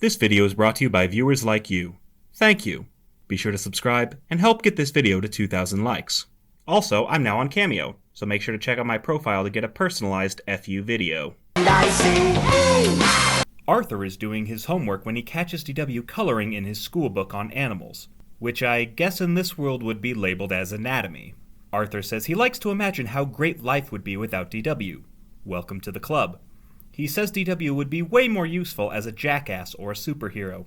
This video is brought to you by viewers like you. Thank you. Be sure to subscribe and help get this video to 2,000 likes. Also, I'm now on Cameo, so make sure to check out my profile to get a personalized FU video. Arthur is doing his homework when he catches DW coloring in his schoolbook on animals, which I guess in this world would be labeled as anatomy. Arthur says he likes to imagine how great life would be without DW. Welcome to the club. He says DW would be way more useful as a jackass or a superhero.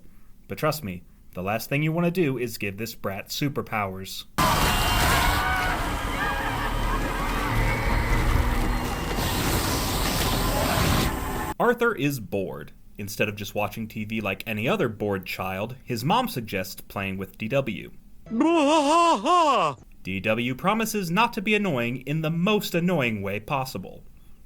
But trust me, the last thing you want to do is give this brat superpowers. Arthur is bored. Instead of just watching TV like any other bored child, his mom suggests playing with DW. DW promises not to be annoying in the most annoying way possible.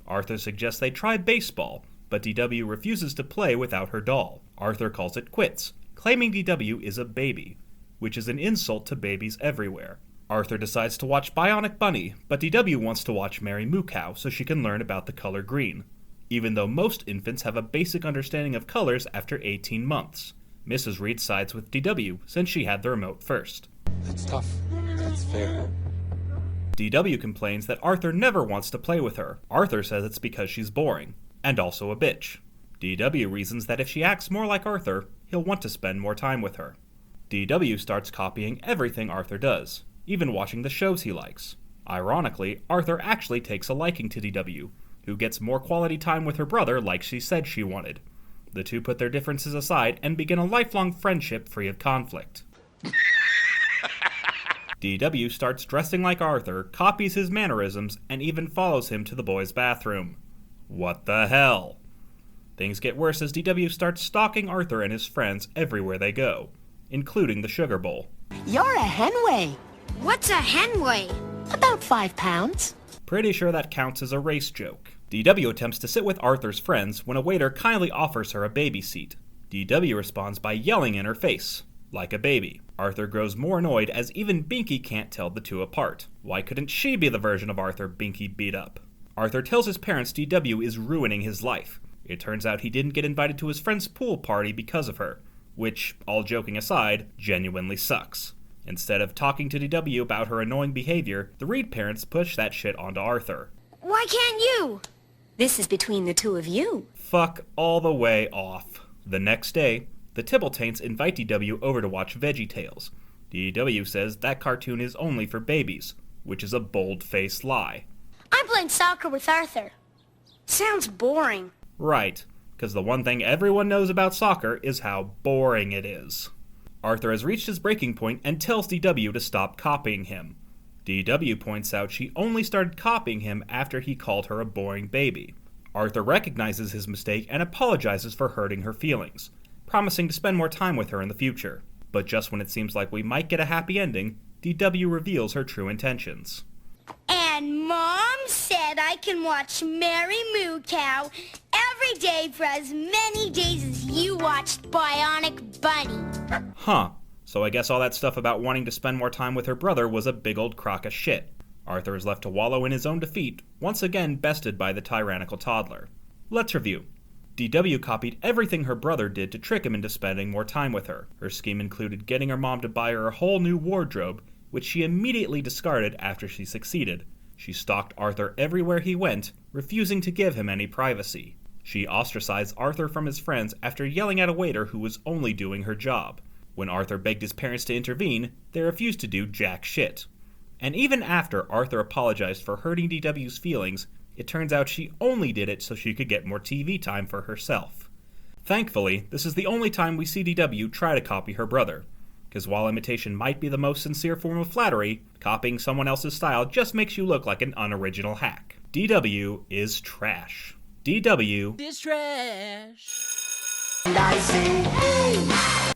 Arthur suggests they try baseball, but DW refuses to play without her doll. Arthur calls it quits, claiming DW is a baby, which is an insult to babies everywhere. Arthur decides to watch Bionic Bunny, but DW wants to watch Mary Moo Cow so she can learn about the color green, even though most infants have a basic understanding of colors after 18 months. Mrs. Reed sides with DW since she had the remote first. That's tough. That's fair. DW complains that Arthur never wants to play with her. Arthur says it's because she's boring, and also a bitch. DW reasons that if she acts more like Arthur, he'll want to spend more time with her. DW starts copying everything Arthur does, even watching the shows he likes. Ironically, Arthur actually takes a liking to DW, who gets more quality time with her brother like she said she wanted. The two put their differences aside and begin a lifelong friendship free of conflict. DW starts dressing like Arthur, copies his mannerisms, and even follows him to the boys' bathroom. What the hell? Things get worse as DW starts stalking Arthur and his friends everywhere they go, including the sugar bowl. You're a henway. What's a henway? About 5 pounds. Pretty sure that counts as a race joke. DW attempts to sit with Arthur's friends when a waiter kindly offers her a baby seat. DW responds by yelling in her face, like a baby. Arthur grows more annoyed as even Binky can't tell the two apart. Why couldn't she be the version of Arthur Binky beat up? Arthur tells his parents DW is ruining his life. It turns out he didn't get invited to his friend's pool party because of her, which, all joking aside, genuinely sucks. Instead of talking to DW about her annoying behavior, the Reed parents push that shit onto Arthur. Why can't you? This is between the two of you. Fuck all the way off. The next day, the Tibbles invite DW over to watch VeggieTales. DW says that cartoon is only for babies, which is a bold-faced lie. I'm playing soccer with Arthur. Sounds boring. Right, because the one thing everyone knows about soccer is how boring it is. Arthur has reached his breaking point and tells DW to stop copying him. DW points out she only started copying him after he called her a boring baby. Arthur recognizes his mistake and apologizes for hurting her feelings, promising to spend more time with her in the future. But just when it seems like we might get a happy ending, DW reveals her true intentions. And Mom said I can watch Mary Moo Cow every day for as many days as you watched Bionic Bunny. Huh. So I guess all that stuff about wanting to spend more time with her brother was a big old crock of shit. Arthur is left to wallow in his own defeat, once again bested by the tyrannical toddler. Let's review. DW copied everything her brother did to trick him into spending more time with her. Her scheme included getting her mom to buy her a whole new wardrobe, which she immediately discarded after she succeeded. She stalked Arthur everywhere he went, refusing to give him any privacy. She ostracized Arthur from his friends after yelling at a waiter who was only doing her job. When Arthur begged his parents to intervene, they refused to do jack shit. And even after Arthur apologized for hurting DW's feelings, it turns out she only did it so she could get more TV time for herself. Thankfully, this is the only time we see DW try to copy her brother, because while imitation might be the most sincere form of flattery, copying someone else's style just makes you look like an unoriginal hack. DW is trash. DW is trash.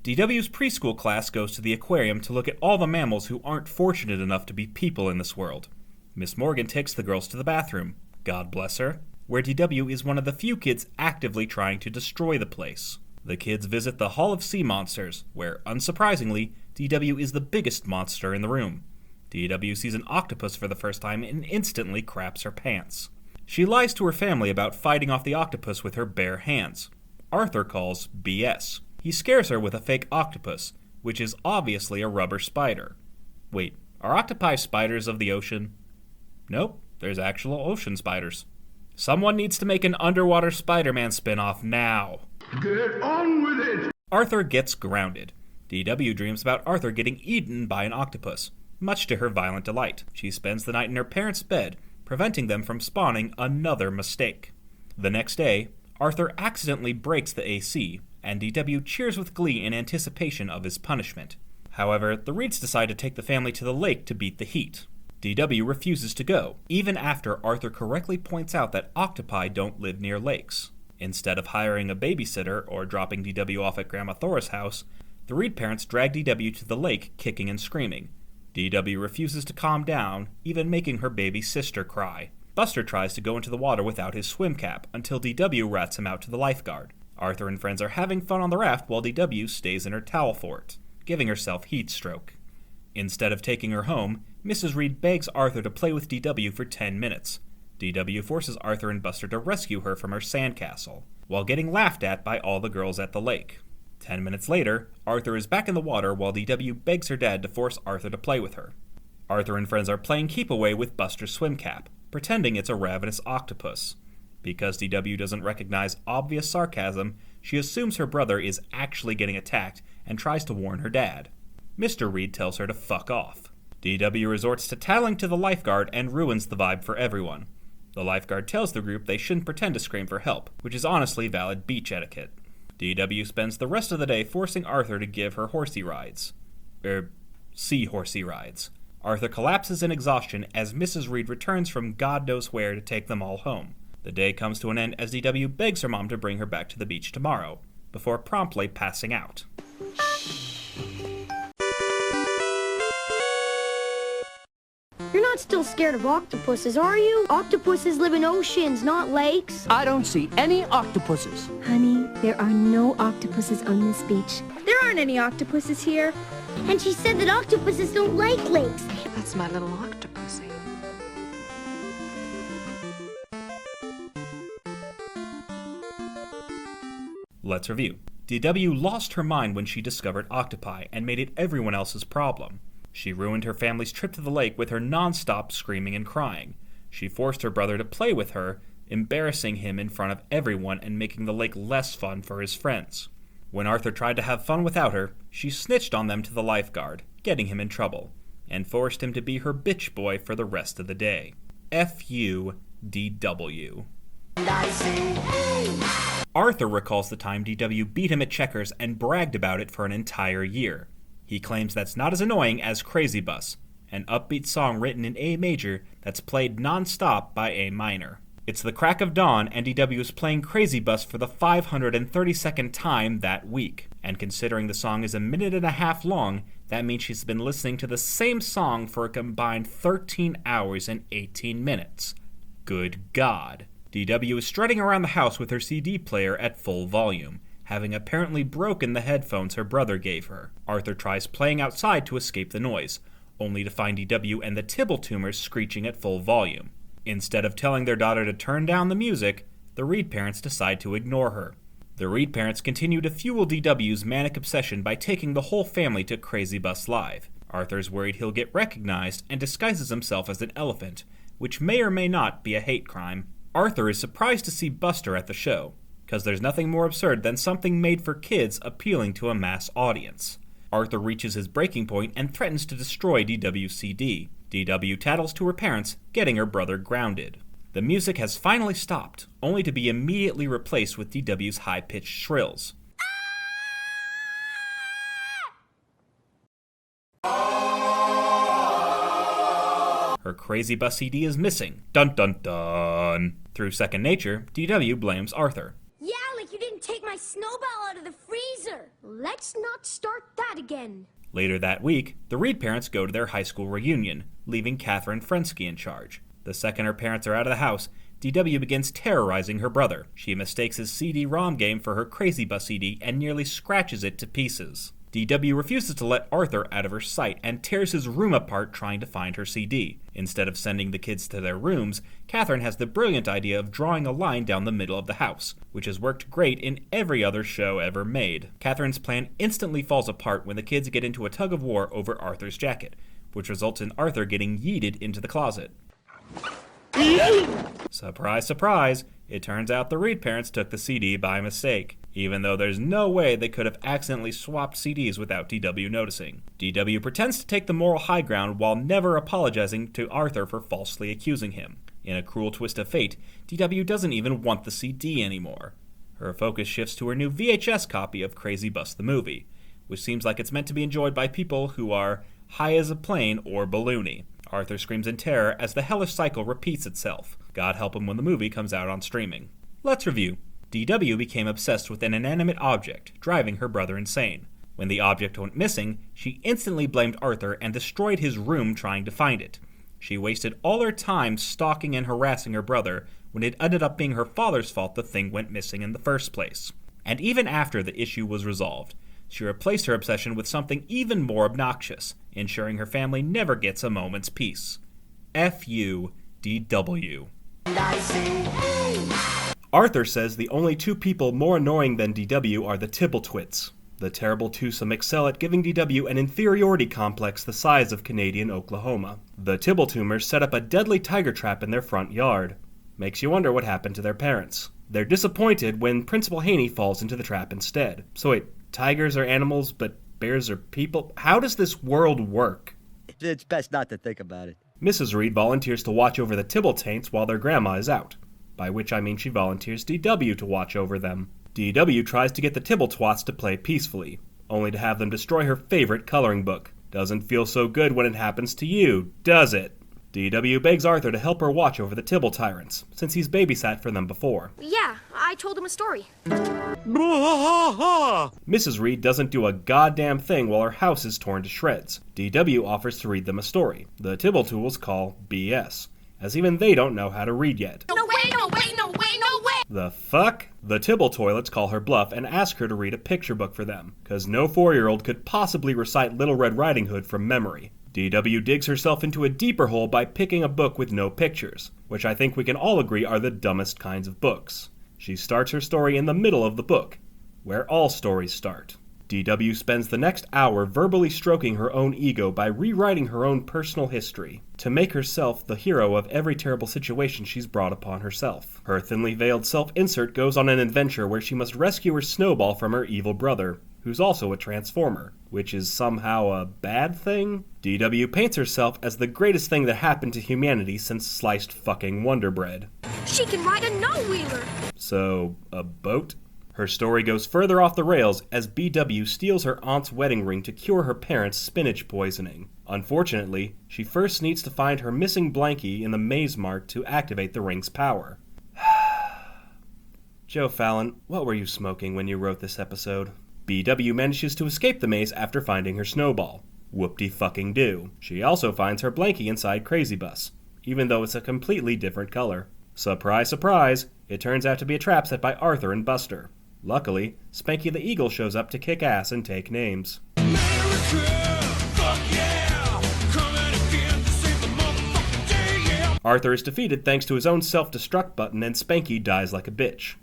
DW's preschool class goes to the aquarium to look at all the mammals who aren't fortunate enough to be people in this world. Miss Morgan takes the girls to the bathroom, God bless her, where DW is one of the few kids actively trying to destroy the place. The kids visit the Hall of Sea Monsters, where, unsurprisingly, DW is the biggest monster in the room. DW sees an octopus for the first time and instantly craps her pants. She lies to her family about fighting off the octopus with her bare hands. Arthur calls BS. He scares her with a fake octopus, which is obviously a rubber spider. Wait, are octopi spiders of the ocean? Nope, there's actual ocean spiders. Someone needs to make an underwater Spider-Man spin-off now. Get on with it! Arthur gets grounded. DW dreams about Arthur getting eaten by an octopus, much to her violent delight. She spends the night in her parents' bed, preventing them from spawning another mistake. The next day, Arthur accidentally breaks the AC, and DW cheers with glee in anticipation of his punishment. However, the Reeds decide to take the family to the lake to beat the heat. DW refuses to go, even after Arthur correctly points out that octopi don't live near lakes. Instead of hiring a babysitter or dropping DW off at Grandma Thora's house, the Reed parents drag DW to the lake kicking and screaming. DW refuses to calm down, even making her baby sister cry. Buster tries to go into the water without his swim cap until DW rats him out to the lifeguard. Arthur and friends are having fun on the raft while DW stays in her towel fort, giving herself heat stroke. Instead of taking her home, Mrs. Reed begs Arthur to play with DW for 10 minutes. DW forces Arthur and Buster to rescue her from her sandcastle, while getting laughed at by all the girls at the lake. 10 minutes later, Arthur is back in the water while DW begs her dad to force Arthur to play with her. Arthur and friends are playing keep away with Buster's swim cap, pretending it's a ravenous octopus. Because DW doesn't recognize obvious sarcasm, she assumes her brother is actually getting attacked and tries to warn her dad. Mr. Reed tells her to fuck off. DW resorts to tattling to the lifeguard and ruins the vibe for everyone. The lifeguard tells the group they shouldn't pretend to scream for help, which is honestly valid beach etiquette. DW spends the rest of the day forcing Arthur to give her horsey rides. Sea-horsey rides. Arthur collapses in exhaustion as Mrs. Reed returns from God knows where to take them all home. The day comes to an end as DW begs her mom to bring her back to the beach tomorrow, before promptly passing out. You're not still scared of octopuses, are you? Octopuses live in oceans, not lakes. I don't see any octopuses. Honey, there are no octopuses on this beach. There aren't any octopuses here. And she said that octopuses don't like lakes. That's my little octopusy. Let's review. DW lost her mind when she discovered octopi and made it everyone else's problem. She ruined her family's trip to the lake with her non-stop screaming and crying. She forced her brother to play with her, embarrassing him in front of everyone and making the lake less fun for his friends. When Arthur tried to have fun without her, she snitched on them to the lifeguard, getting him in trouble, and forced him to be her bitch boy for the rest of the day. F-U-D-W. Arthur recalls the time DW beat him at checkers and bragged about it for an entire year. He claims that's not as annoying as Crazy Bus, an upbeat song written in A major that's played non-stop by A minor. It's the crack of dawn and DW is playing Crazy Bus for the 532nd time that week. And considering the song is a minute and a half long, that means she's been listening to the same song for a combined 13 hours and 18 minutes. Good God. DW is strutting around the house with her CD player at full volume, having apparently broken the headphones her brother gave her. Arthur tries playing outside to escape the noise, only to find DW and the Tibble tumors screeching at full volume. Instead of telling their daughter to turn down the music, the Reed parents decide to ignore her. The Reed parents continue to fuel DW's manic obsession by taking the whole family to Crazy Bus Live. Arthur's worried he'll get recognized and disguises himself as an elephant, which may or may not be a hate crime. Arthur is surprised to see Buster at the show, because there's nothing more absurd than something made for kids appealing to a mass audience. Arthur reaches his breaking point and threatens to destroy DW's CD. DW tattles to her parents, getting her brother grounded. The music has finally stopped, only to be immediately replaced with DW's high-pitched shrills. Her Crazy Bus CD is missing. Dun dun dun! Through second nature, DW blames Arthur. Yeah, like you didn't take my snowball out of the freezer. Let's not start that again. Later that week, the Reed parents go to their high school reunion, leaving Catherine Frensky in charge. The second her parents are out of the house, DW begins terrorizing her brother. She mistakes his CD-ROM game for her Crazy Bus CD and nearly scratches it to pieces. DW refuses to let Arthur out of her sight and tears his room apart trying to find her CD. Instead of sending the kids to their rooms, Catherine has the brilliant idea of drawing a line down the middle of the house, which has worked great in every other show ever made. Catherine's plan instantly falls apart when the kids get into a tug of war over Arthur's jacket, which results in Arthur getting yeeted into the closet. Surprise, surprise, it turns out the Reed parents took the CD by mistake, even though there's no way they could have accidentally swapped CDs without DW noticing. DW pretends to take the moral high ground while never apologizing to Arthur for falsely accusing him. In a cruel twist of fate, DW doesn't even want the CD anymore. Her focus shifts to her new VHS copy of Crazy Bus the Movie, which seems like it's meant to be enjoyed by people who are high as a plane or balloony. Arthur screams in terror as the hellish cycle repeats itself. God help him when the movie comes out on streaming. Let's review. DW became obsessed with an inanimate object, driving her brother insane. When the object went missing, she instantly blamed Arthur and destroyed his room trying to find it. She wasted all her time stalking and harassing her brother when it ended up being her father's fault the thing went missing in the first place. And even after the issue was resolved, she replaced her obsession with something even more obnoxious, ensuring her family never gets a moment's peace. F.U. DW. Arthur says the only two people more annoying than DW are the Tibblewits. The terrible twosome excel at giving DW an inferiority complex the size of Canadian Oklahoma. The Tibbletumers set up a deadly tiger trap in their front yard. Makes you wonder what happened to their parents. They're disappointed when Principal Haney falls into the trap instead. So wait, tigers are animals, but bears are people? How does this world work? It's best not to think about it. Mrs. Reed volunteers to watch over the Tibbletaints while their grandma is out, by which I mean she volunteers DW to watch over them. DW tries to get the Tibbletwats to play peacefully, only to have them destroy her favorite coloring book. Doesn't feel so good when it happens to you, does it? DW begs Arthur to help her watch over the Tibble tyrants, since he's babysat for them before. Yeah, I told him a story. Mrs. Reed doesn't do a goddamn thing while her house is torn to shreds. DW offers to read them a story. The Tibbletools call BS, as even they don't know how to read yet. No way, no way, no way, no way! The fuck? The Tibble toilets call her bluff and ask her to read a picture book for them, cause no 4-year-old could possibly recite Little Red Riding Hood from memory. DW digs herself into a deeper hole by picking a book with no pictures, which I think we can all agree are the dumbest kinds of books. She starts her story in the middle of the book, where all stories start. DW spends the next hour verbally stroking her own ego by rewriting her own personal history, to make herself the hero of every terrible situation she's brought upon herself. Her thinly veiled self-insert goes on an adventure where she must rescue her Snowball from her evil brother, who's also a Transformer, which is somehow a bad thing? DW paints herself as the greatest thing that happened to humanity since sliced fucking Wonder Bread. She can ride a no-wheeler! So, a boat? Her story goes further off the rails as BW steals her aunt's wedding ring to cure her parents' spinach poisoning. Unfortunately, she first needs to find her missing blankie in the Maze Mart to activate the ring's power. Joe Fallon, what were you smoking when you wrote this episode? BW manages to escape the maze after finding her Snowball. Whoop-de-fucking-do. She also finds her blankie inside Crazy Bus, even though it's a completely different color. Surprise, surprise, it turns out to be a trap set by Arthur and Buster. Luckily, Spanky the Eagle shows up to kick ass and take names. America, fuck yeah! Coming again to save the motherfucking day, yeah! Arthur is defeated thanks to his own self-destruct button and Spanky dies like a bitch.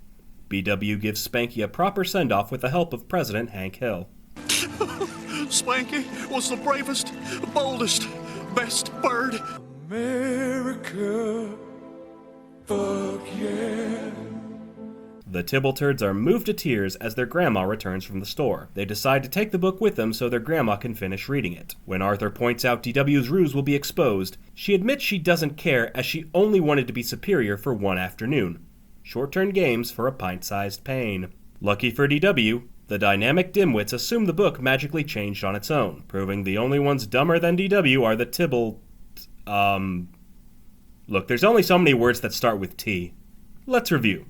BW gives Spanky a proper send-off with the help of President Hank Hill. Spanky was the bravest, boldest, best bird. America, fuck yeah. The Tibbleturds are moved to tears as their grandma returns from the store. They decide to take the book with them so their grandma can finish reading it. When Arthur points out DW's ruse will be exposed, she admits she doesn't care as she only wanted to be superior for one afternoon. Short-term games for a pint-sized pain. Lucky for DW, the dynamic dimwits assume the book magically changed on its own, proving the only ones dumber than DW are the Look, there's only so many words that start with T. Let's review.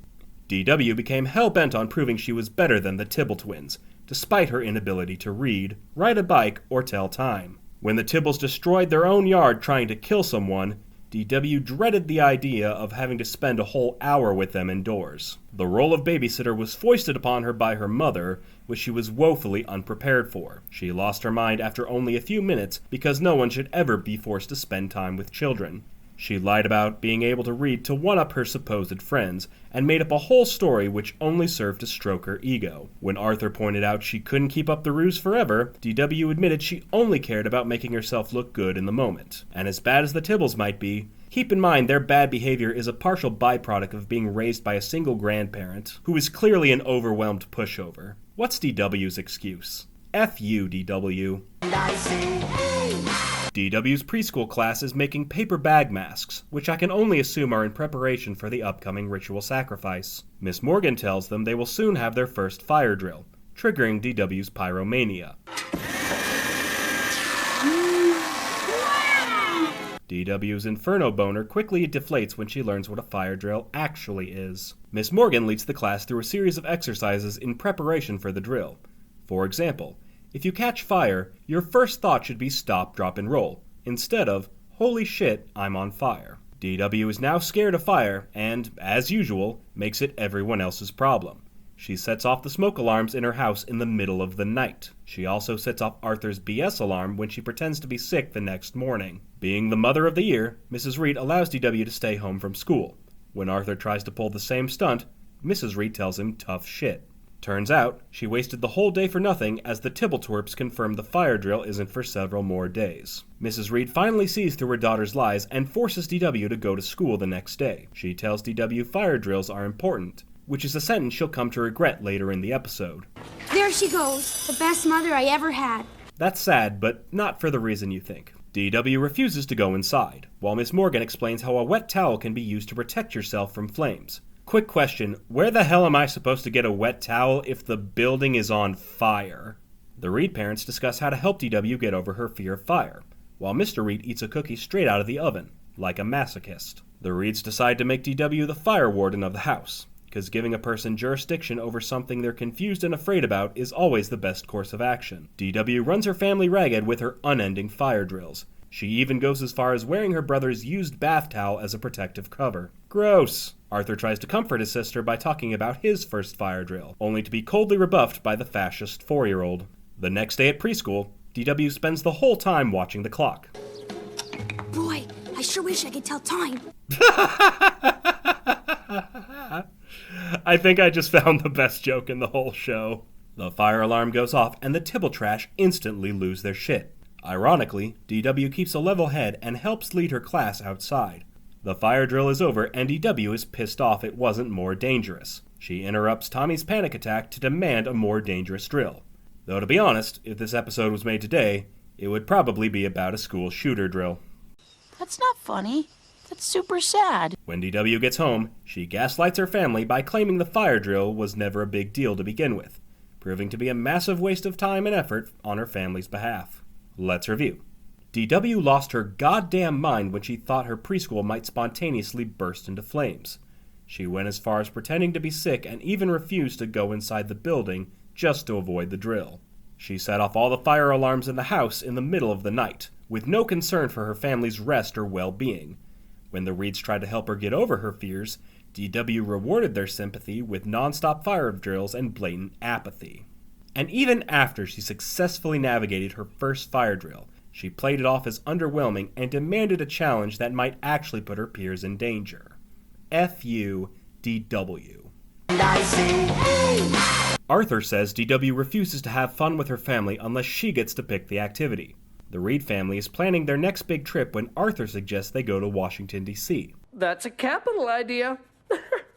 DW became hell-bent on proving she was better than the Tibble twins, despite her inability to read, ride a bike, or tell time. When the Tibbles destroyed their own yard trying to kill someone, DW dreaded the idea of having to spend a whole hour with them indoors. The role of babysitter was foisted upon her by her mother, which she was woefully unprepared for. She lost her mind after only a few minutes because no one should ever be forced to spend time with children. She lied about being able to read to one-up her supposed friends, and made up a whole story which only served to stroke her ego. When Arthur pointed out she couldn't keep up the ruse forever, DW admitted she only cared about making herself look good in the moment. And as bad as the Tibbles might be, keep in mind their bad behavior is a partial byproduct of being raised by a single grandparent, who is clearly an overwhelmed pushover. What's DW's excuse? F you, DW. DW's preschool class is making paper bag masks, which I can only assume are in preparation for the upcoming ritual sacrifice. Miss Morgan tells them they will soon have their first fire drill, triggering DW's pyromania. DW's Inferno boner quickly deflates when she learns what a fire drill actually is. Miss Morgan leads the class through a series of exercises in preparation for the drill. For example, if you catch fire, your first thought should be stop, drop, and roll, instead of, holy shit, I'm on fire. DW is now scared of fire, and, as usual, makes it everyone else's problem. She sets off the smoke alarms in her house in the middle of the night. She also sets off Arthur's BS alarm when she pretends to be sick the next morning. Being the mother of the year, Mrs. Reed allows DW to stay home from school. When Arthur tries to pull the same stunt, Mrs. Reed tells him tough shit. Turns out, she wasted the whole day for nothing, as the Tibbletwerps confirm the fire drill isn't for several more days. Mrs. Reed finally sees through her daughter's lies and forces DW to go to school the next day. She tells DW fire drills are important, which is a sentence she'll come to regret later in the episode. There she goes, the best mother I ever had. That's sad, but not for the reason you think. DW refuses to go inside, while Miss Morgan explains how a wet towel can be used to protect yourself from flames. Quick question, where the hell am I supposed to get a wet towel if the building is on fire? The Reed parents discuss how to help DW get over her fear of fire, while Mr. Reed eats a cookie straight out of the oven, like a masochist. The Reeds decide to make DW the fire warden of the house, because giving a person jurisdiction over something they're confused and afraid about is always the best course of action. DW runs her family ragged with her unending fire drills. She even goes as far as wearing her brother's used bath towel as a protective cover. Gross! Arthur tries to comfort his sister by talking about his first fire drill, only to be coldly rebuffed by the fascist 4-year-old. The next day at preschool, DW spends the whole time watching the clock. Boy, I sure wish I could tell time. I think I just found the best joke in the whole show. The fire alarm goes off and the Tibble trash instantly lose their shit. Ironically, DW keeps a level head and helps lead her class outside. The fire drill is over and DW is pissed off it wasn't more dangerous. She interrupts Tommy's panic attack to demand a more dangerous drill. Though to be honest, if this episode was made today, it would probably be about a school shooter drill. That's not funny. That's super sad. When DW gets home, she gaslights her family by claiming the fire drill was never a big deal to begin with, proving to be a massive waste of time and effort on her family's behalf. Let's review. DW lost her goddamn mind when she thought her preschool might spontaneously burst into flames. She went as far as pretending to be sick and even refused to go inside the building just to avoid the drill. She set off all the fire alarms in the house in the middle of the night, with no concern for her family's rest or well-being. When the Reeds tried to help her get over her fears, DW rewarded their sympathy with non-stop fire drills and blatant apathy. And even after she successfully navigated her first fire drill, she played it off as underwhelming and demanded a challenge that might actually put her peers in danger. F.U. DW. Arthur says DW refuses to have fun with her family unless she gets to pick the activity. The Reed family is planning their next big trip when Arthur suggests they go to Washington, D.C. That's a capital idea.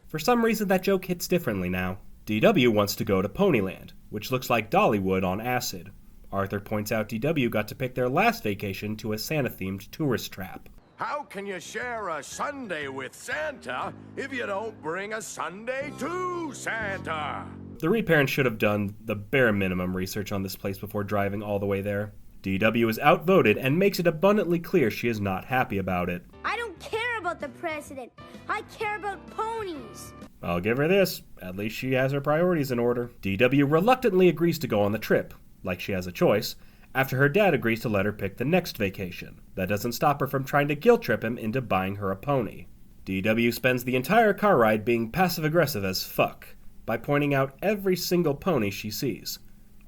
For some reason, that joke hits differently now. DW wants to go to Ponyland, which looks like Dollywood on acid. Arthur points out DW got to pick their last vacation to a Santa-themed tourist trap. How can you share a sundae with Santa if you don't bring a sundae to Santa? The Reed parents should have done the bare minimum research on this place before driving all the way there. DW is outvoted and makes it abundantly clear she is not happy about it. I don't care about the president. I care about ponies. I'll give her this. At least she has her priorities in order. DW reluctantly agrees to go on the trip, like she has a choice, after her dad agrees to let her pick the next vacation. That doesn't stop her from trying to guilt-trip him into buying her a pony. DW spends the entire car ride being passive-aggressive as fuck. by pointing out every single pony she sees.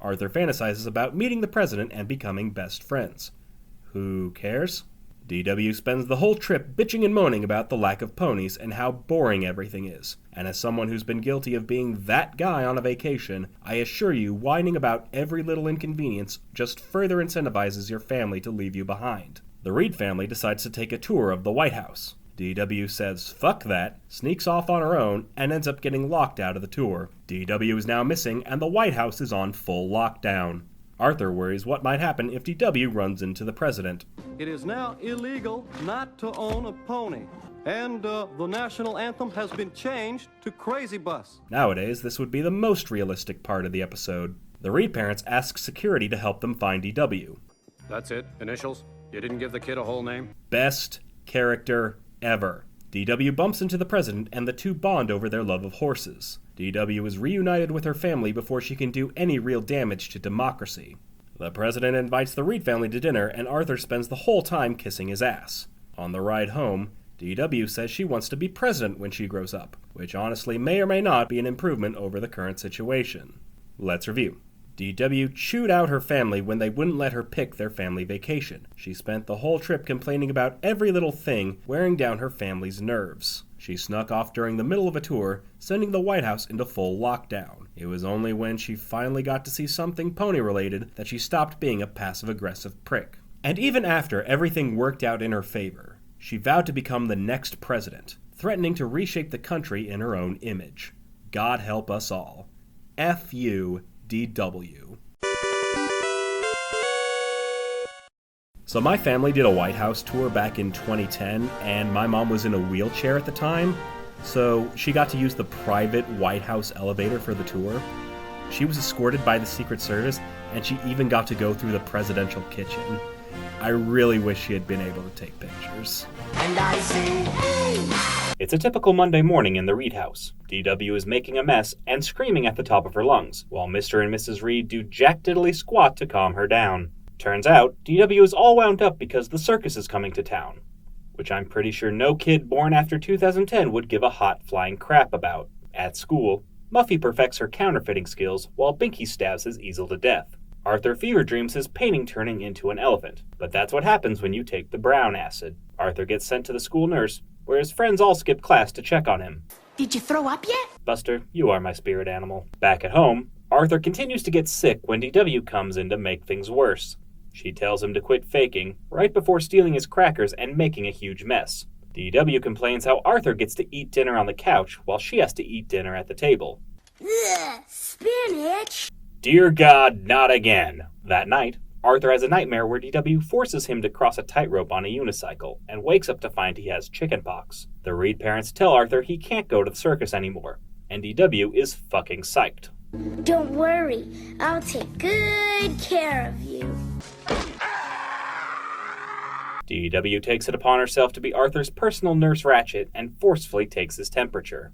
Arthur fantasizes about meeting the president and becoming best friends. Who cares? DW spends the whole trip bitching and moaning about the lack of ponies and how boring everything is. And as someone who's been guilty of being that guy on a vacation, I assure you whining about every little inconvenience just further incentivizes your family to leave you behind. The Reed family decides to take a tour of the White House. DW says fuck that, sneaks off on her own, and ends up getting locked out of the tour. DW is now missing, and the White House is on full lockdown. Arthur worries what might happen if DW runs into the president. It is now illegal not to own a pony, and the national anthem has been changed to Crazy Bus. Nowadays, this would be the most realistic part of the episode. The Reed parents ask security to help them find DW. That's it? Initials? You didn't give the kid a whole name? Best character ever. DW bumps into the president and the two bond over their love of horses. DW is reunited with her family before she can do any real damage to democracy. The president invites the Reed family to dinner, and Arthur spends the whole time kissing his ass. On the ride home, DW says she wants to be president when she grows up, which honestly may or may not be an improvement over the current situation. Let's review. DW chewed out her family when they wouldn't let her pick their family vacation. She spent the whole trip complaining about every little thing, wearing down her family's nerves. She snuck off during the middle of a tour, sending the White House into full lockdown. It was only when she finally got to see something pony-related that she stopped being a passive-aggressive prick. And even after everything worked out in her favor, she vowed to become the next president, threatening to reshape the country in her own image. God help us all. F you, DW. So my family did a White House tour back in 2010, and my mom was in a wheelchair at the time, so she got to use the private White House elevator for the tour. She was escorted by the Secret Service, and she even got to go through the presidential kitchen. I really wish she had been able to take pictures. And I say, hey! It's a typical Monday morning in the Reed house. DW is making a mess and screaming at the top of her lungs, while Mr. and Mrs. Reed do jack-diddly squat to calm her down. Turns out, DW is all wound up because the circus is coming to town, which I'm pretty sure no kid born after 2010 would give a hot flying crap about. At school, Muffy perfects her counterfeiting skills while Binky stabs his easel to death. Arthur fever dreams his painting turning into an elephant, but that's what happens when you take the brown acid. Arthur gets sent to the school nurse, where his friends all skip class to check on him. Did you throw up yet? Buster, you are my spirit animal. Back at home, Arthur continues to get sick when DW comes in to make things worse. She tells him to quit faking, right before stealing his crackers and making a huge mess. DW complains how Arthur gets to eat dinner on the couch while she has to eat dinner at the table. Ugh, spinach! Dear God, not again. That night, Arthur has a nightmare where DW forces him to cross a tightrope on a unicycle and wakes up to find he has chicken pox. The Reed parents tell Arthur he can't go to the circus anymore, and DW is fucking psyched. Don't worry, I'll take good care of you. DW takes it upon herself to be Arthur's personal nurse Ratchet and forcefully takes his temperature.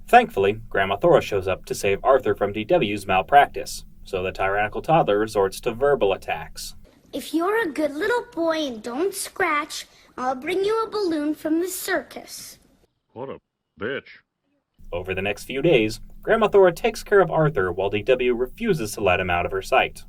Thankfully, Grandma Thora shows up to save Arthur from DW's malpractice, so the tyrannical toddler resorts to verbal attacks. If you're a good little boy and don't scratch, I'll bring you a balloon from the circus. What a bitch. Over the next few days, Grandma Thora takes care of Arthur while DW refuses to let him out of her sight.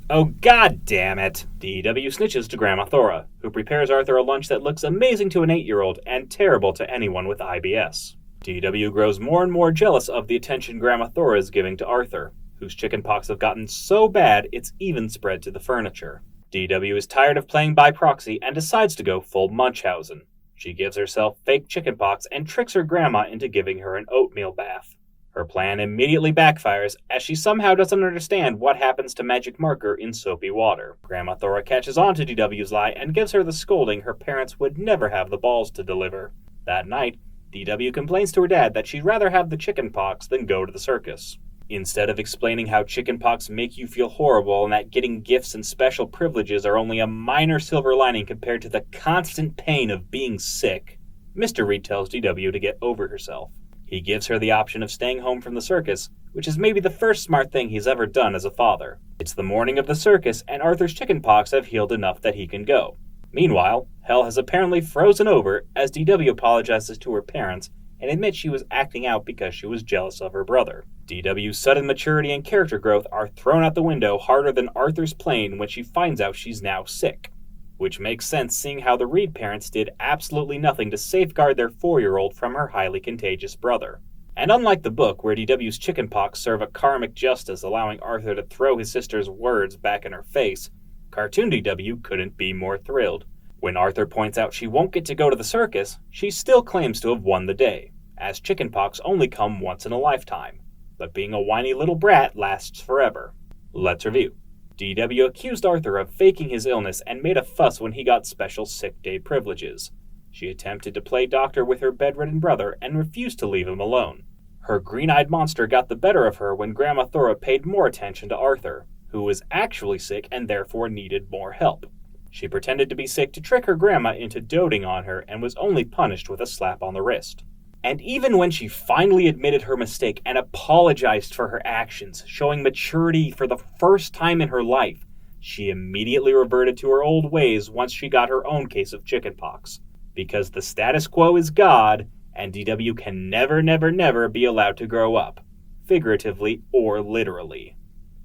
Oh god damn it! DW snitches to Grandma Thora, who prepares Arthur a lunch that looks amazing to an 8-year-old and terrible to anyone with IBS. DW grows more and more jealous of the attention Grandma Thora is giving to Arthur, whose chicken pox have gotten so bad it's even spread to the furniture. DW is tired of playing by proxy and decides to go full Munchausen. She gives herself fake chicken pox and tricks her grandma into giving her an oatmeal bath. Her plan immediately backfires as she somehow doesn't understand what happens to magic marker in soapy water. Grandma Thora catches on to DW's lie and gives her the scolding her parents would never have the balls to deliver. That night, DW complains to her dad that she'd rather have the chicken pox than go to the circus. Instead of explaining how chicken pox make you feel horrible and that getting gifts and special privileges are only a minor silver lining compared to the constant pain of being sick, Mr. Reed tells DW to get over herself. He gives her the option of staying home from the circus, which is maybe the first smart thing he's ever done as a father. It's the morning of the circus, and Arthur's chicken pox have healed enough that he can go. Meanwhile, hell has apparently frozen over as DW apologizes to her parents and admits she was acting out because she was jealous of her brother. DW's sudden maturity and character growth are thrown out the window harder than Arthur's plane when she finds out she's now sick. Which makes sense seeing how the Reed parents did absolutely nothing to safeguard their 4-year-old from her highly contagious brother. And unlike the book, where DW's Chicken Pox serve a karmic justice allowing Arthur to throw his sister's words back in her face, cartoon DW couldn't be more thrilled. When Arthur points out she won't get to go to the circus, she still claims to have won the day, as chicken pox only come once in a lifetime. But being a whiny little brat lasts forever. Let's review. DW accused Arthur of faking his illness and made a fuss when he got special sick day privileges. She attempted to play doctor with her bedridden brother and refused to leave him alone. Her green-eyed monster got the better of her when Grandma Thora paid more attention to Arthur, who was actually sick and therefore needed more help. She pretended to be sick to trick her grandma into doting on her and was only punished with a slap on the wrist. And even when she finally admitted her mistake and apologized for her actions, showing maturity for the first time in her life, she immediately reverted to her old ways once she got her own case of chickenpox. Because the status quo is God, and DW can never be allowed to grow up, figuratively or literally.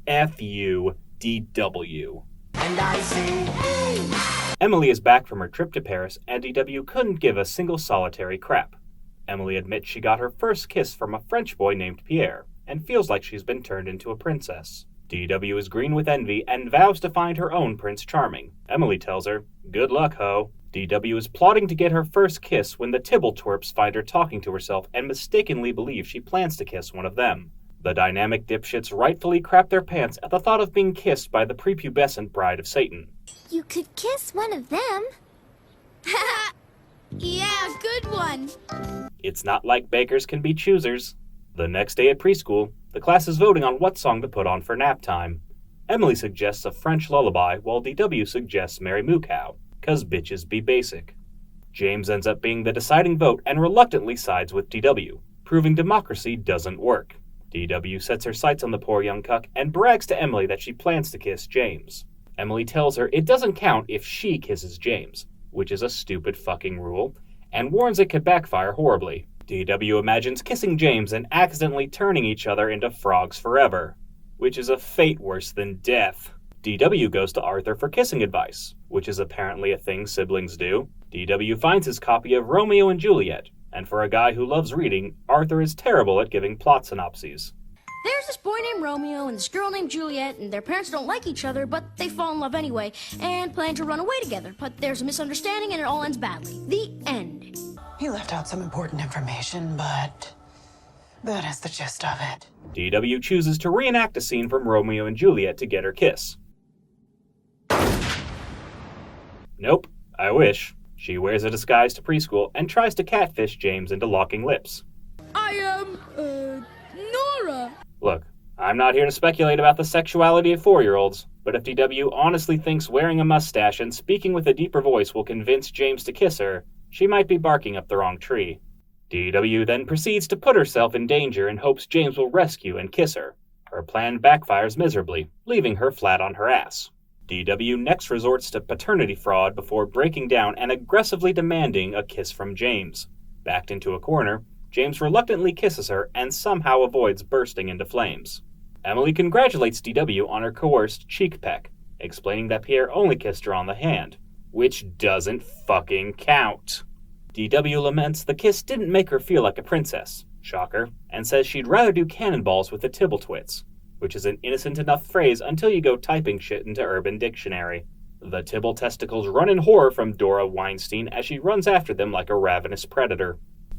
F you, DW. And I say, Emily is back from her trip to Paris, and DW couldn't give a single solitary crap. Emily admits she got her first kiss from a French boy named Pierre, and feels like she's been turned into a princess. DW is green with envy and vows to find her own Prince Charming. Emily tells her, "Good luck, ho." DW is plotting to get her first kiss when the Tibble twerps find her talking to herself and mistakenly believe she plans to kiss one of them. The dynamic dipshits rightfully crap their pants at the thought of being kissed by the prepubescent bride of Satan. You could kiss one of them. Yeah, good one. It's not like bakers can be choosers. The next day at preschool, the class is voting on what song to put on for nap time. Emily suggests a French lullaby while DW suggests Mary Moo Cow, 'cause bitches be basic. James ends up being the deciding vote and reluctantly sides with DW, proving democracy doesn't work. DW sets her sights on the poor young cuck and brags to Emily that she plans to kiss James. Emily tells her it doesn't count if she kisses James, which is a stupid fucking rule, and warns it could backfire horribly. DW imagines kissing James and accidentally turning each other into frogs forever, which is a fate worse than death. DW goes to Arthur for kissing advice, which is apparently a thing siblings do. DW finds his copy of Romeo and Juliet, and for a guy who loves reading, Arthur is terrible at giving plot synopses. There's this boy named Romeo and this girl named Juliet, and their parents don't like each other, but they fall in love anyway, and plan to run away together. But there's a misunderstanding and it all ends badly. The end. He left out some important information, but that is the gist of it. DW chooses to reenact a scene from Romeo and Juliet to get her kiss. Nope, I wish. She wears a disguise to preschool and tries to catfish James into locking lips. I am, Nora. Look, I'm not here to speculate about the sexuality of 4-year-olds, but if DW honestly thinks wearing a mustache and speaking with a deeper voice will convince James to kiss her, she might be barking up the wrong tree. DW then proceeds to put herself in danger and hopes James will rescue and kiss her. Her plan backfires miserably, leaving her flat on her ass. DW next resorts to paternity fraud before breaking down and aggressively demanding a kiss from James. Backed into a corner, James reluctantly kisses her and somehow avoids bursting into flames. Emily congratulates DW on her coerced cheek peck, explaining that Pierre only kissed her on the hand, which doesn't fucking count. DW laments the kiss didn't make her feel like a princess, shocker, and says she'd rather do cannonballs with the Tibble-twits, which is an innocent enough phrase until you go typing shit into Urban Dictionary. The Tibble testicles run in horror from Dora Weinstein as she runs after them like a ravenous predator.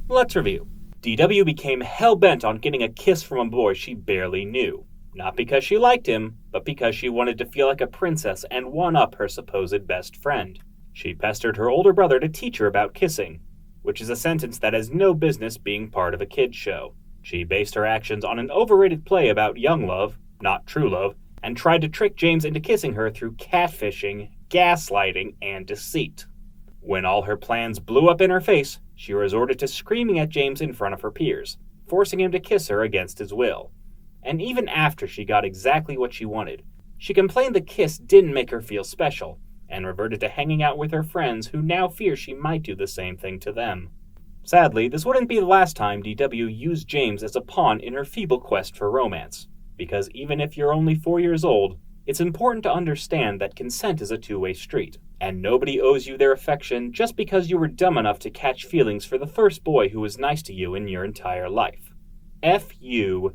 Let's review. DW became hell-bent on getting a kiss from a boy she barely knew. Not because she liked him, but because she wanted to feel like a princess and one-up her supposed best friend. She pestered her older brother to teach her about kissing, which is a sentence that has no business being part of a kid's show. She based her actions on an overrated play about young love, not true love, and tried to trick James into kissing her through catfishing, gaslighting, and deceit. When all her plans blew up in her face, she resorted to screaming at James in front of her peers, forcing him to kiss her against his will. And even after she got exactly what she wanted, she complained the kiss didn't make her feel special, and reverted to hanging out with her friends who now fear she might do the same thing to them. Sadly, this wouldn't be the last time DW used James as a pawn in her feeble quest for romance, because even if you're only 4 years old, it's important to understand that consent is a two-way street, and nobody owes you their affection just because you were dumb enough to catch feelings for the first boy who was nice to you in your entire life. F-U-D-W.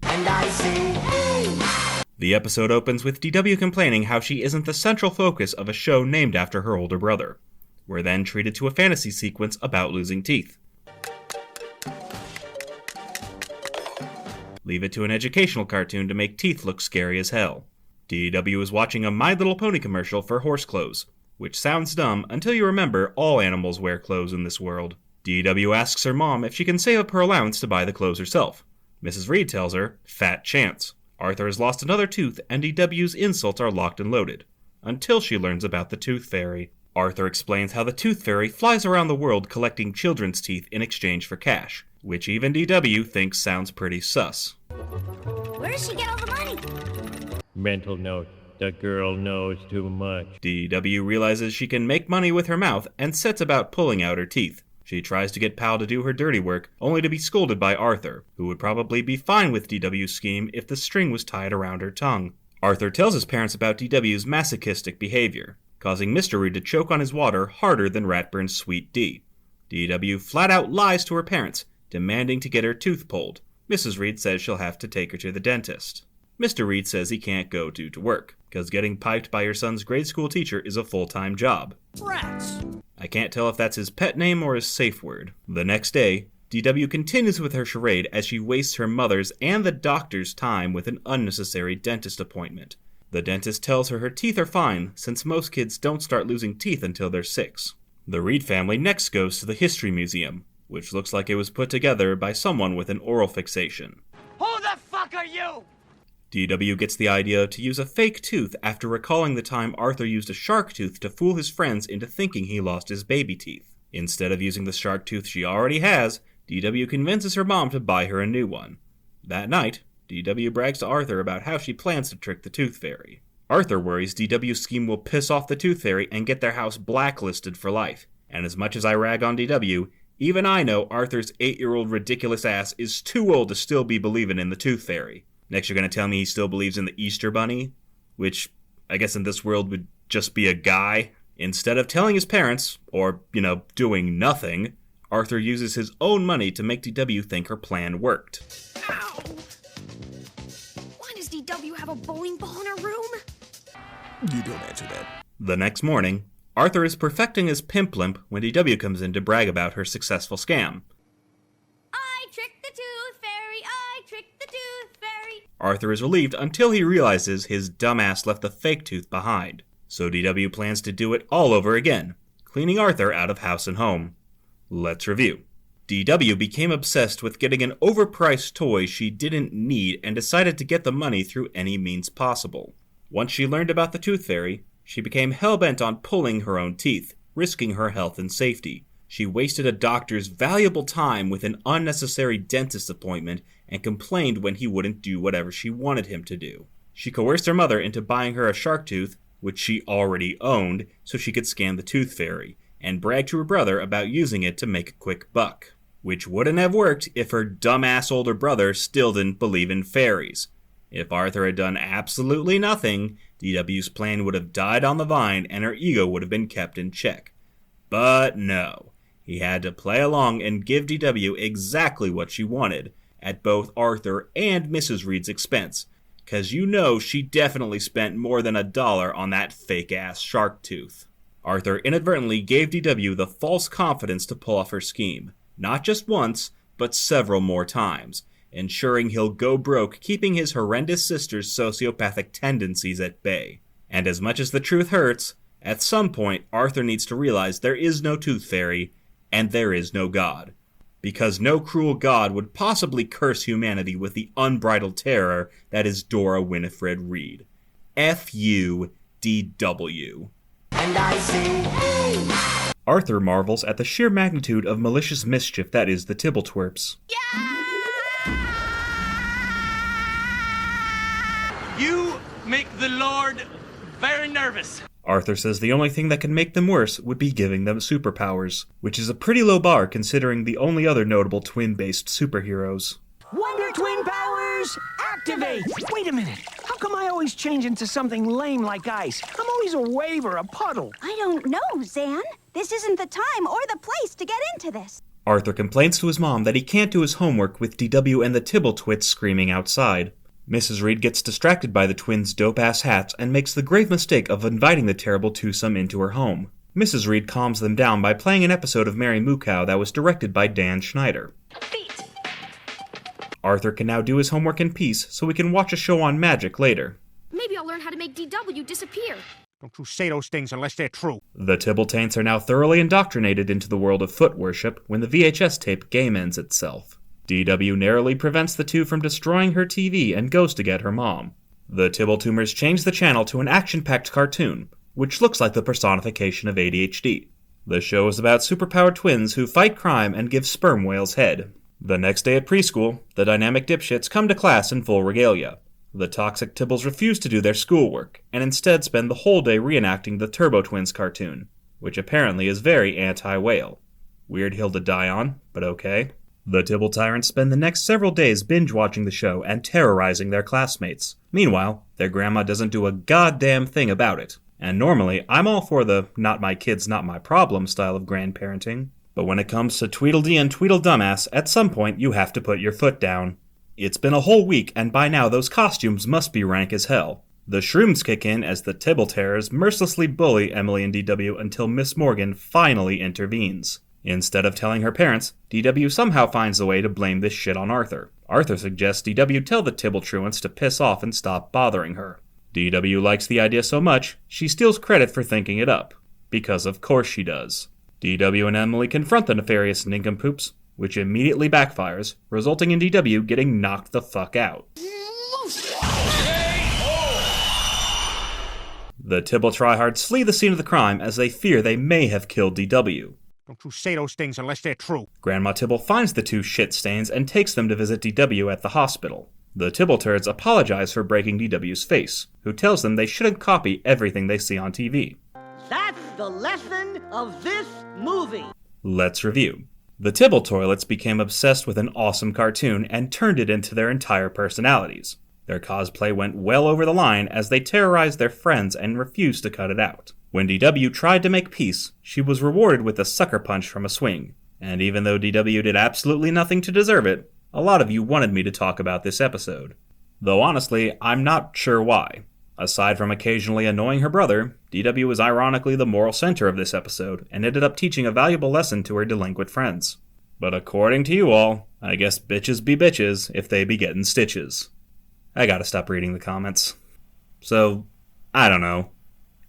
And I say, hey! The episode opens with DW complaining how she isn't the central focus of a show named after her older brother. We're then treated to a fantasy sequence about losing teeth. Leave it to an educational cartoon to make teeth look scary as hell. DW is watching a My Little Pony commercial for horse clothes, which sounds dumb until you remember all animals wear clothes in this world. DW asks her mom if she can save up her allowance to buy the clothes herself. Mrs. Reed tells her, fat chance. Arthur has lost another tooth and DW's insults are locked and loaded. Until she learns about the Tooth Fairy. Arthur explains how the Tooth Fairy flies around the world collecting children's teeth in exchange for cash, which even DW thinks sounds pretty sus. Where does she get all the money? Mental note, the girl knows too much. DW realizes she can make money with her mouth and sets about pulling out her teeth. She tries to get Pal to do her dirty work, only to be scolded by Arthur, who would probably be fine with DW's scheme if the string was tied around her tongue. Arthur tells his parents about DW's masochistic behavior, causing Mr. Reed to choke on his water harder than Ratburn's Sweet D. DW flat out lies to her parents, demanding to get her tooth pulled. Mrs. Reed says she'll have to take her to the dentist. Mr. Reed says he can't go due to work, because getting piped by your son's grade school teacher is a full-time job. Rats! I can't tell if that's his pet name or his safe word. The next day, DW continues with her charade as she wastes her mother's and the doctor's time with an unnecessary dentist appointment. The dentist tells her teeth are fine, since most kids don't start losing teeth until they're 6. The Reed family next goes to the History Museum, which looks like it was put together by someone with an oral fixation. Who the fuck are you? DW gets the idea to use a fake tooth after recalling the time Arthur used a shark tooth to fool his friends into thinking he lost his baby teeth. Instead of using the shark tooth she already has, DW convinces her mom to buy her a new one. That night, DW brags to Arthur about how she plans to trick the Tooth Fairy. Arthur worries DW's scheme will piss off the Tooth Fairy and get their house blacklisted for life. And as much as I rag on DW, even I know Arthur's 8-year-old ridiculous ass is too old to still be believing in the Tooth Fairy. Next you're going to tell me he still believes in the Easter Bunny? Which, I guess in this world would just be a guy. Instead of telling his parents, or, doing nothing, Arthur uses his own money to make DW think her plan worked. Ow! Why does DW have a bowling ball in her room? You don't answer that. The next morning, Arthur is perfecting his pimp limp when DW comes in to brag about her successful scam. I tricked the Tooth Fairy, I tricked the Tooth Fairy. Arthur is relieved until he realizes his dumbass left the fake tooth behind. So DW plans to do it all over again, cleaning Arthur out of house and home. Let's review. DW became obsessed with getting an overpriced toy she didn't need and decided to get the money through any means possible. Once she learned about the Tooth Fairy, she became hell-bent on pulling her own teeth, risking her health and safety. She wasted a doctor's valuable time with an unnecessary dentist appointment and complained when he wouldn't do whatever she wanted him to do. She coerced her mother into buying her a shark tooth, which she already owned, so she could scam the Tooth Fairy, and bragged to her brother about using it to make a quick buck. Which wouldn't have worked if her dumbass older brother still didn't believe in fairies. If Arthur had done absolutely nothing, DW's plan would have died on the vine and her ego would have been kept in check. But no. He had to play along and give DW exactly what she wanted, at both Arthur and Mrs. Reed's expense, 'cause she definitely spent more than $1 on that fake-ass shark tooth. Arthur inadvertently gave DW the false confidence to pull off her scheme, not just once, but several more times, ensuring he'll go broke keeping his horrendous sister's sociopathic tendencies at bay. And as much as the truth hurts, at some point Arthur needs to realize there is no Tooth Fairy, and there is no God. Because no cruel God would possibly curse humanity with the unbridled terror that is Dora Winifred Reed. F-U-D-W. And I say, hey! Arthur marvels at the sheer magnitude of malicious mischief that is the Tibbleswerps. You make the Lord very nervous. Arthur says the only thing that can make them worse would be giving them superpowers, which is a pretty low bar considering the only other notable twin-based superheroes. Wonder Twin powers, activate! Wait a minute, how come I always change into something lame like ice? I'm always a wave or a puddle. I don't know, Zan. This isn't the time or the place to get into this. Arthur complains to his mom that he can't do his homework with DW and the Tibble twits screaming outside. Mrs. Reed gets distracted by the twins' dope-ass hats and makes the grave mistake of inviting the terrible twosome into her home. Mrs. Reed calms them down by playing an episode of Mary Moo Cow that was directed by Dan Schneider. Feet. Arthur can now do his homework in peace so we can watch a show on magic later. Maybe I'll learn how to make DW disappear. Don't you say those things unless they're true. The Tibbletaints are now thoroughly indoctrinated into the world of foot worship when the VHS tape game ends itself. DW narrowly prevents the two from destroying her TV and goes to get her mom. The Tibbletumers change the channel to an action-packed cartoon, which looks like the personification of ADHD. The show is about superpowered twins who fight crime and give sperm whales head. The next day at preschool, the dynamic dipshits come to class in full regalia. The toxic Tibbles refuse to do their schoolwork, and instead spend the whole day reenacting the Turbo Twins cartoon, which apparently is very anti-whale. Weird hill to die on, but okay. The Tibble Tyrants spend the next several days binge-watching the show and terrorizing their classmates. Meanwhile, their grandma doesn't do a goddamn thing about it. And normally, I'm all for the not my kids, not my problem style of grandparenting. But when it comes to Tweedledee and Tweedledumbass, at some point you have to put your foot down. It's been a whole week, and by now those costumes must be rank as hell. The shrooms kick in as the Tibble Terrors mercilessly bully Emily and DW until Miss Morgan finally intervenes. Instead of telling her parents, DW somehow finds a way to blame this shit on Arthur. Arthur suggests DW tell the Tibbletruants to piss off and stop bothering her. DW likes the idea so much, she steals credit for thinking it up. Because of course she does. DW and Emily confront the nefarious nincompoops, which immediately backfires, resulting in DW getting knocked the fuck out. The Tibble tryhards flee the scene of the crime as they fear they may have killed DW. Don't you say those things unless they're true. Grandma Tibble finds the two shit stains and takes them to visit DW at the hospital. The Tibble turds apologize for breaking DW's face, who tells them they shouldn't copy everything they see on TV. That's the lesson of this movie. Let's review. The Tibble toilets became obsessed with an awesome cartoon and turned it into their entire personalities. Their cosplay went well over the line as they terrorized their friends and refused to cut it out. When DW tried to make peace, she was rewarded with a sucker punch from a swing. And even though DW did absolutely nothing to deserve it, a lot of you wanted me to talk about this episode. Though honestly, I'm not sure why. Aside from occasionally annoying her brother, DW was ironically the moral center of this episode and ended up teaching a valuable lesson to her delinquent friends. But according to you all, I guess bitches be bitches if they be getting stitches. I gotta stop reading the comments. So, I don't know.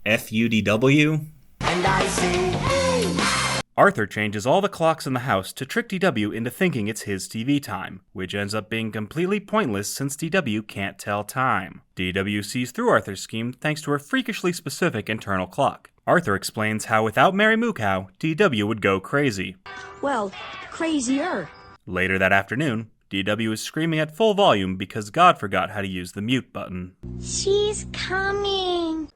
FUDW? And I say, hey! Arthur changes all the clocks in the house to trick DW into thinking it's his TV time, which ends up being completely pointless since DW can't tell time. DW sees through Arthur's scheme thanks to a freakishly specific internal clock. Arthur explains how without Mary Moo Cow, DW would go crazy. Well, crazier. Later that afternoon, DW is screaming at full volume because God forgot how to use the mute button. She's coming.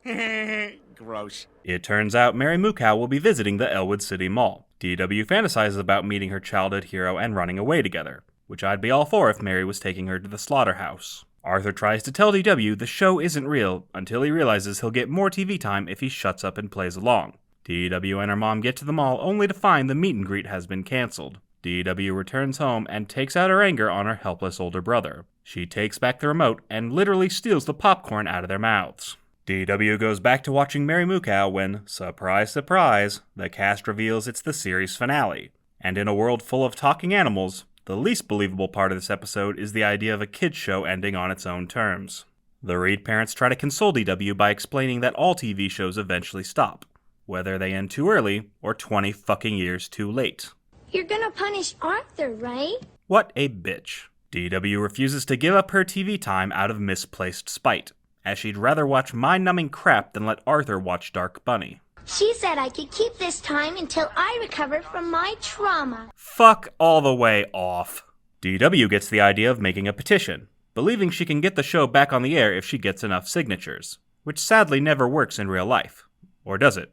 Gross. It turns out Mary Moo Cow will be visiting the Elwood City Mall. DW fantasizes about meeting her childhood hero and running away together, which I'd be all for if Mary was taking her to the slaughterhouse. Arthur tries to tell DW the show isn't real until he realizes he'll get more TV time if he shuts up and plays along. DW and her mom get to the mall only to find the meet and greet has been canceled. DW returns home and takes out her anger on her helpless older brother. She takes back the remote and literally steals the popcorn out of their mouths. DW goes back to watching Mary Moo Cow when, surprise surprise, the cast reveals it's the series finale. And in a world full of talking animals, the least believable part of this episode is the idea of a kids show ending on its own terms. The Reed parents try to console DW by explaining that all TV shows eventually stop, whether they end too early or 20 fucking years too late. You're gonna punish Arthur, right? What a bitch. DW refuses to give up her TV time out of misplaced spite, as she'd rather watch mind-numbing crap than let Arthur watch Dark Bunny. She said I could keep this time until I recover from my trauma. Fuck all the way off. DW gets the idea of making a petition, believing she can get the show back on the air if she gets enough signatures. which sadly never works in real life. Or does it?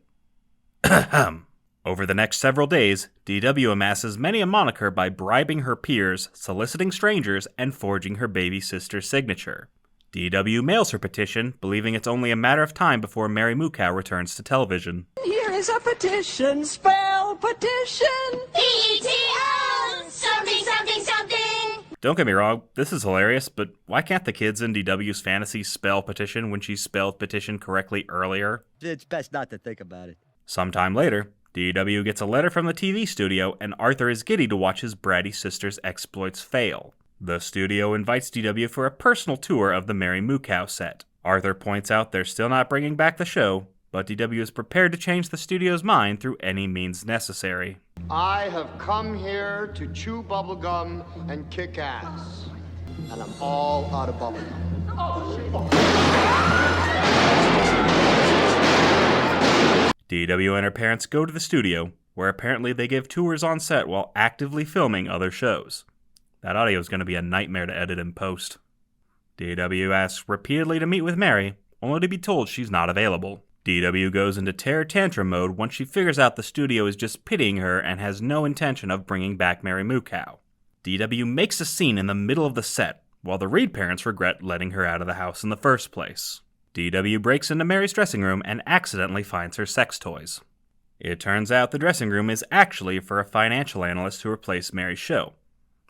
Over the next several days, DW amasses many a moniker by bribing her peers, soliciting strangers, and forging her baby sister's signature. DW mails her petition, believing it's only a matter of time before Mary Moo Cow returns to television. Here is a petition, spell petition. P-E-T-O, something, something, something. Don't get me wrong, this is hilarious, but why can't the kids in DW's fantasy spell petition when she spelled petition correctly earlier? It's best not to think about it. Sometime later, DW gets a letter from the TV studio, and Arthur is giddy to watch his bratty sister's exploits fail. The studio invites DW for a personal tour of the Mary Moo Cow set. Arthur points out they're still not bringing back the show, but DW is prepared to change the studio's mind through any means necessary. I have come here to chew bubblegum and kick ass. And I'm all out of bubblegum. DW and her parents go to the studio, where apparently they give tours on set while actively filming other shows. That audio is going to be a nightmare to edit in post. DW asks repeatedly to meet with Mary, only to be told she's not available. DW goes into terror tantrum mode once she figures out the studio is just pitying her and has no intention of bringing back Mary Moo Cow. DW makes a scene in the middle of the set, while the Reed parents regret letting her out of the house in the first place. DW breaks into Mary's dressing room and accidentally finds her sex toys. It turns out the dressing room is actually for a financial analyst who replaced Mary's show.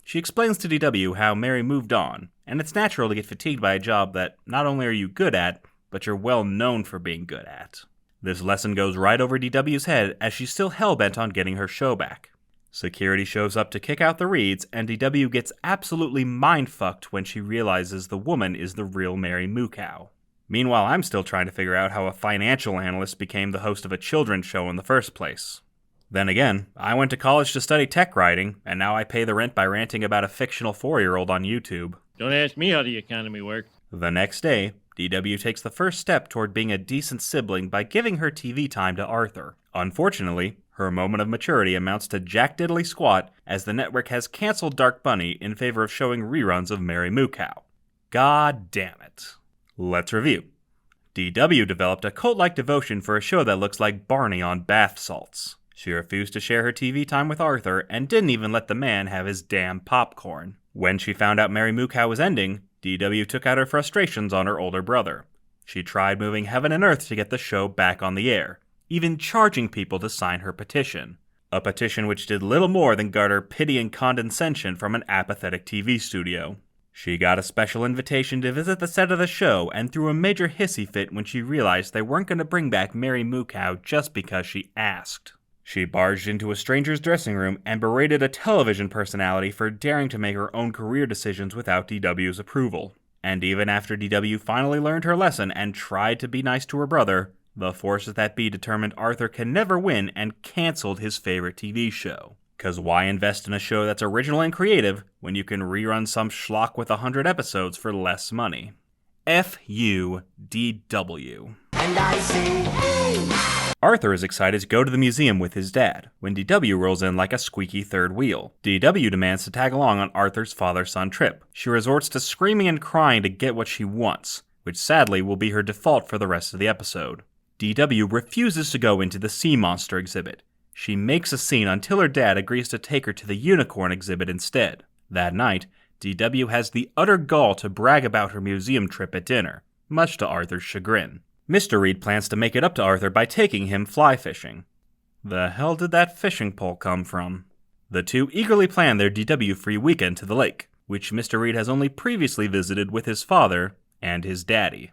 She explains to DW how Mary moved on, and it's natural to get fatigued by a job that not only are you good at, but you're well known for being good at. This lesson goes right over DW's head as she's still hell-bent on getting her show back. Security shows up to kick out the Reeds, and DW gets absolutely mind-fucked when she realizes the woman is the real Mary Moo Cow. Meanwhile, I'm still trying to figure out how a financial analyst became the host of a children's show in the first place. Then again, I went to college to study tech writing, and now I pay the rent by ranting about a fictional 4-year-old on YouTube. Don't ask me how the economy works. The next day, DW takes the first step toward being a decent sibling by giving her TV time to Arthur. Unfortunately, her moment of maturity amounts to jack diddly squat as the network has canceled Dark Bunny in favor of showing reruns of Mary Moo Cow. God damn it. Let's review. DW developed a cult-like devotion for a show that looks like Barney on bath salts. She refused to share her TV time with Arthur and didn't even let the man have his damn popcorn. When she found out Mary Moo Cow was ending, DW took out her frustrations on her older brother. She tried moving heaven and earth to get the show back on the air, even charging people to sign her petition. A petition which did little more than garner pity and condescension from an apathetic TV studio. She got a special invitation to visit the set of the show and threw a major hissy fit when she realized they weren't going to bring back Mary Moo Cow just because she asked. She barged into a stranger's dressing room and berated a television personality for daring to make her own career decisions without DW's approval. And even after DW finally learned her lesson and tried to be nice to her brother, the forces that be determined Arthur can never win and canceled his favorite TV show. 'Cause why invest in a show that's original and creative when you can rerun some schlock with 100 episodes for less money? F-U-D-W. And I say, hey! Arthur is excited to go to the museum with his dad, when DW rolls in like a squeaky third wheel. DW demands to tag along on Arthur's father-son trip. She resorts to screaming and crying to get what she wants, which sadly will be her default for the rest of the episode. DW refuses to go into the sea monster exhibit. She makes a scene until her dad agrees to take her to the unicorn exhibit instead. That night, DW has the utter gall to brag about her museum trip at dinner, much to Arthur's chagrin. Mr. Reed plans to make it up to Arthur by taking him fly fishing. The hell did that fishing pole come from? The two eagerly plan their DW-free weekend to the lake, which Mr. Reed has only previously visited with his father and his daddy.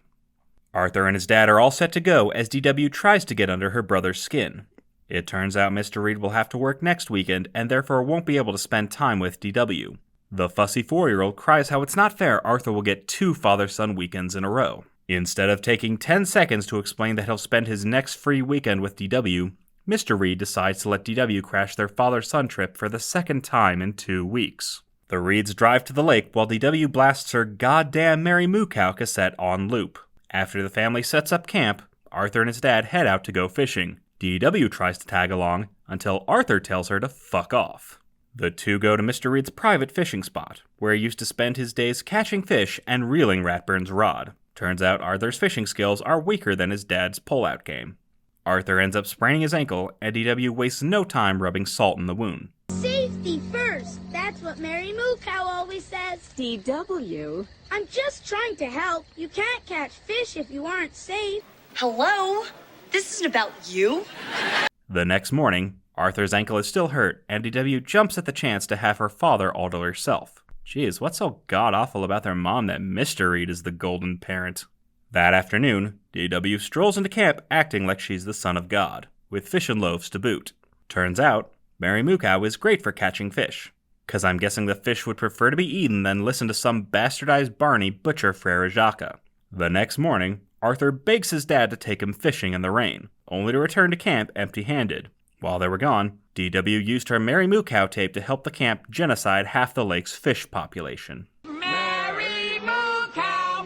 Arthur and his dad are all set to go as DW tries to get under her brother's skin. It turns out Mr. Reed will have to work next weekend and therefore won't be able to spend time with DW. The fussy 4-year-old cries how it's not fair Arthur will get 2 father-son weekends in a row. Instead of taking 10 seconds to explain that he'll spend his next free weekend with DW, Mr. Reed decides to let DW crash their father-son trip for the second time in 2 weeks. The Reeds drive to the lake while DW blasts her goddamn Mary Moo Cow cassette on loop. After the family sets up camp, Arthur and his dad head out to go fishing. DW tries to tag along until Arthur tells her to fuck off. The two go to Mr. Reed's private fishing spot, where he used to spend his days catching fish and reeling Ratburn's rod. Turns out Arthur's fishing skills are weaker than his dad's pull-out game. Arthur ends up spraining his ankle, and DW wastes no time rubbing salt in the wound. Safety first. That's what Mary Moo Cow always says. DW? I'm just trying to help. You can't catch fish if you aren't safe. Hello? This isn't about you. The next morning, Arthur's ankle is still hurt, and DW jumps at the chance to have her father all to herself. Geez, what's so god-awful about their mom that Mr. Reed is the golden parent? That afternoon, DW strolls into camp acting like she's the son of God, with fish and loaves to boot. Turns out, Mary Moo Cow is great for catching fish, 'cause I'm guessing the fish would prefer to be eaten than listen to some bastardized Barney butcher Frere Jacques. The next morning, Arthur begs his dad to take him fishing in the rain, only to return to camp empty-handed. While they were gone, DW used her Mary Moo Cow tape to help the camp genocide half the lake's fish population. Mary Moo Cow,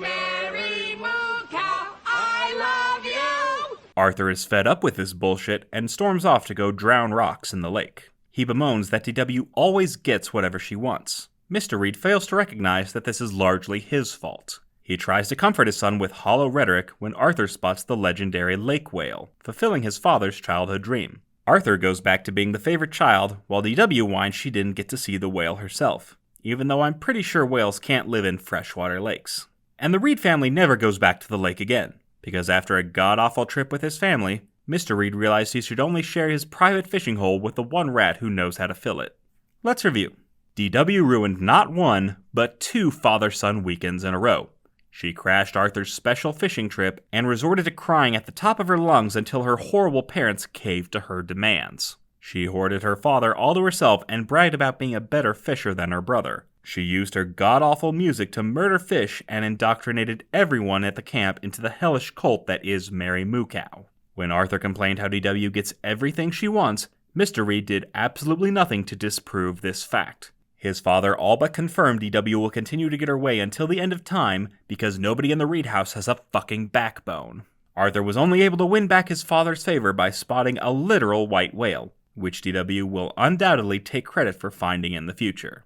I love you! Arthur is fed up with this bullshit and storms off to go drown rocks in the lake. He bemoans that DW always gets whatever she wants. Mr. Reed fails to recognize that this is largely his fault. He tries to comfort his son with hollow rhetoric when Arthur spots the legendary lake whale, fulfilling his father's childhood dream. Arthur goes back to being the favorite child, while DW whines she didn't get to see the whale herself, even though I'm pretty sure whales can't live in freshwater lakes. And the Reed family never goes back to the lake again, because after a god-awful trip with his family, Mr. Reed realized he should only share his private fishing hole with the one rat who knows how to fill it. Let's review. DW ruined not one, but 2 father-son weekends in a row. She crashed Arthur's special fishing trip and resorted to crying at the top of her lungs until her horrible parents caved to her demands. She hoarded her father all to herself and bragged about being a better fisher than her brother. She used her god-awful music to murder fish and indoctrinated everyone at the camp into the hellish cult that is Mary Moo Cow. When Arthur complained how DW gets everything she wants, Mr. Reed did absolutely nothing to disprove this fact. His father all but confirmed DW will continue to get her way until the end of time because nobody in the Reed house has a fucking backbone. Arthur was only able to win back his father's favor by spotting a literal white whale, which DW will undoubtedly take credit for finding in the future.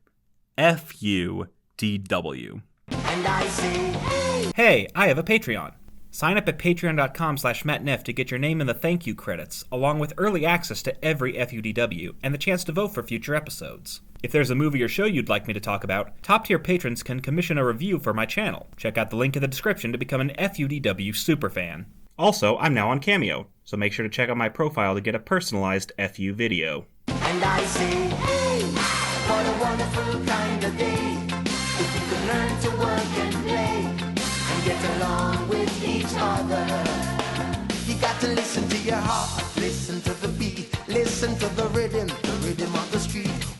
F you, DW. And I say, Hey, I have a Patreon. Sign up at patreon.com/mattneff to get your name in the thank you credits, along with early access to every FUDW and the chance to vote for future episodes. If there's a movie or show you'd like me to talk about, top-tier patrons can commission a review for my channel. Check out the link in the description to become an FUDW superfan. Also, I'm now on Cameo, so make sure to check out my profile to get a personalized FU video. and I say, hey, what a wonderful kind